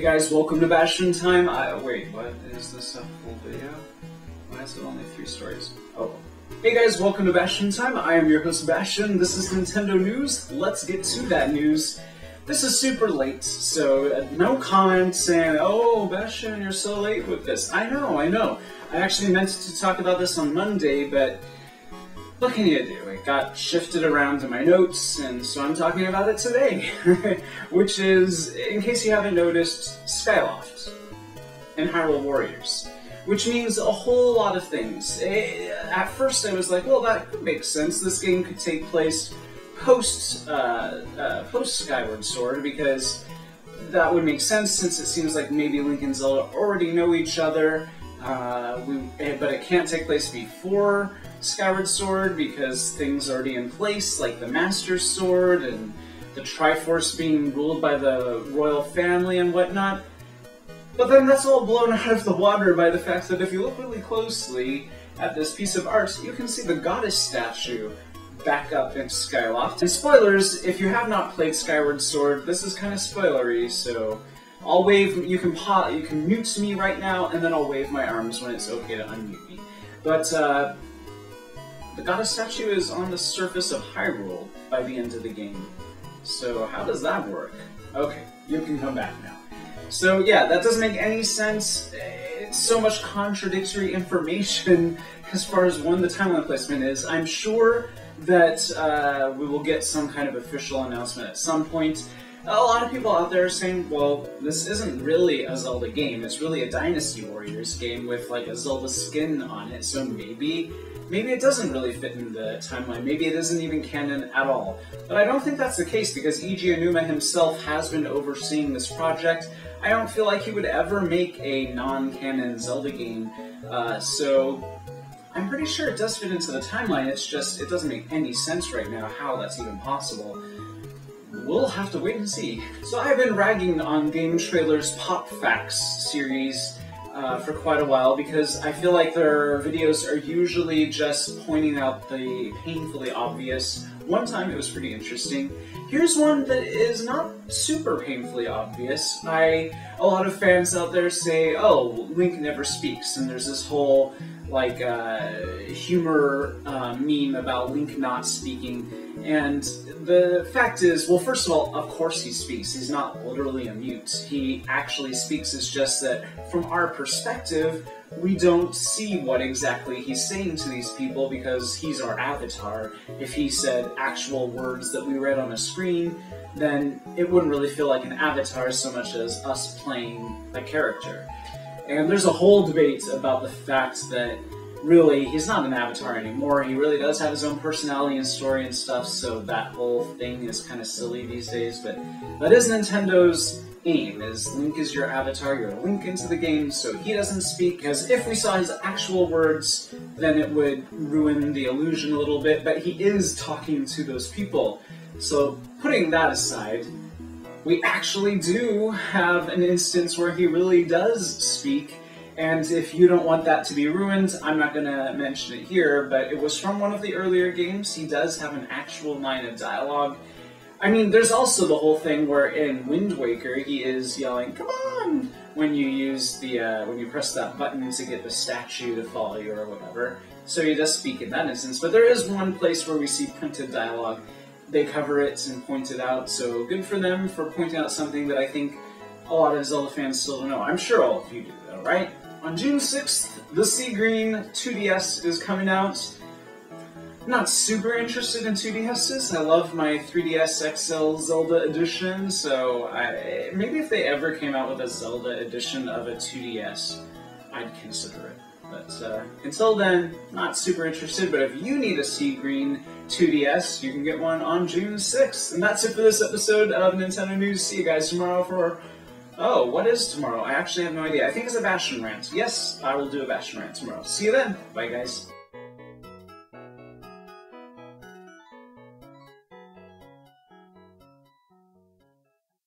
guys, welcome to Bastion Time. Wait, what is this a full video? Why is it only 3 stories? Oh. Hey guys, welcome to Bastion Time. I am your host Bastion. This is Nintendo News. Let's get to that news. This is super late, so no comment saying, oh, Bastion, you're so late with this. I know. I actually meant to talk about this on Monday, but what can you do? It got shifted around in my notes, and so I'm talking about it today. Which is, in case you haven't noticed, Skyloft and Hyrule Warriors. Which means a whole lot of things. At first I was like, well, that could make sense. This game could take place post Skyward Sword, because that would make sense since it seems like maybe Link and Zelda already know each other. But it can't take place before Skyward Sword because things are already in place, like the Master Sword and the Triforce being ruled by the royal family and whatnot. But then that's all blown out of the water by the fact that if you look really closely at this piece of art, you can see the goddess statue back up in Skyloft. And spoilers, if you have not played Skyward Sword, this is kind of spoilery, so I'll wave, you can mute me right now, and then I'll wave my arms when it's okay to unmute me. But, the goddess statue is on the surface of Hyrule by the end of the game. So how does that work? Okay, you can come back now. So yeah, that doesn't make any sense. It's so much contradictory information as far as when the timeline placement is. I'm sure that we will get some kind of official announcement at some point. A lot of people out there are saying, well, this isn't really a Zelda game, it's really a Dynasty Warriors game with like a Zelda skin on it, so maybe it doesn't really fit in the timeline, maybe it isn't even canon at all. But I don't think that's the case, because Eiji Aonuma himself has been overseeing this project. I don't feel like he would ever make a non-canon Zelda game, so I'm pretty sure it does fit into the timeline, it's just, it doesn't make any sense right now how that's even possible. We'll have to wait and see. So I've been ragging on Game Trailer's Pop Facts series for quite a while, because I feel like their videos are usually just pointing out the painfully obvious. One time it was pretty interesting. Here's one that is not super painfully obvious. A lot of fans out there say, oh, Link never speaks, and there's this whole like humor meme about Link not speaking. And the fact is, well, first of all, of course he speaks. He's not literally a mute. He actually speaks. It's just that from our perspective, we don't see what exactly he's saying to these people because he's our avatar. If he said actual words that we read on a screen, then it wouldn't really feel like an avatar so much as us playing a character. And there's a whole debate about the fact that really, he's not an avatar anymore. He really does have his own personality and story and stuff, so that whole thing is kind of silly these days, but that is Nintendo's aim, is Link is your avatar, you're a link into the game, so he doesn't speak, because if we saw his actual words, then it would ruin the illusion a little bit, but he is talking to those people. So, putting that aside, we actually do have an instance where he really does speak. And if you don't want that to be ruined, I'm not going to mention it here, but it was from one of the earlier games. He does have an actual line of dialogue. I mean, there's also the whole thing where in Wind Waker, he is yelling, "Come on!" when you use the, when you press that button to get the statue to follow you or whatever. So he does speak in that instance, but there is one place where we see printed dialogue. They cover it and point it out, so good for them for pointing out something that I think a lot of Zelda fans still don't know. I'm sure all of you do, though, right? On June 6th, the Sea Green 2DS is coming out. I'm not super interested in 2DSs. I love my 3DS XL Zelda edition, so maybe if they ever came out with a Zelda edition of a 2DS, I'd consider it. But until then, not super interested, but if you need a Sea Green 2DS, you can get one on June 6th. And that's it for this episode of Nintendo News. See you guys tomorrow for... Oh, what is tomorrow? I actually have no idea. I think it's a Bastion rant. Yes, I will do a Bastion rant tomorrow. See you then. Bye, guys.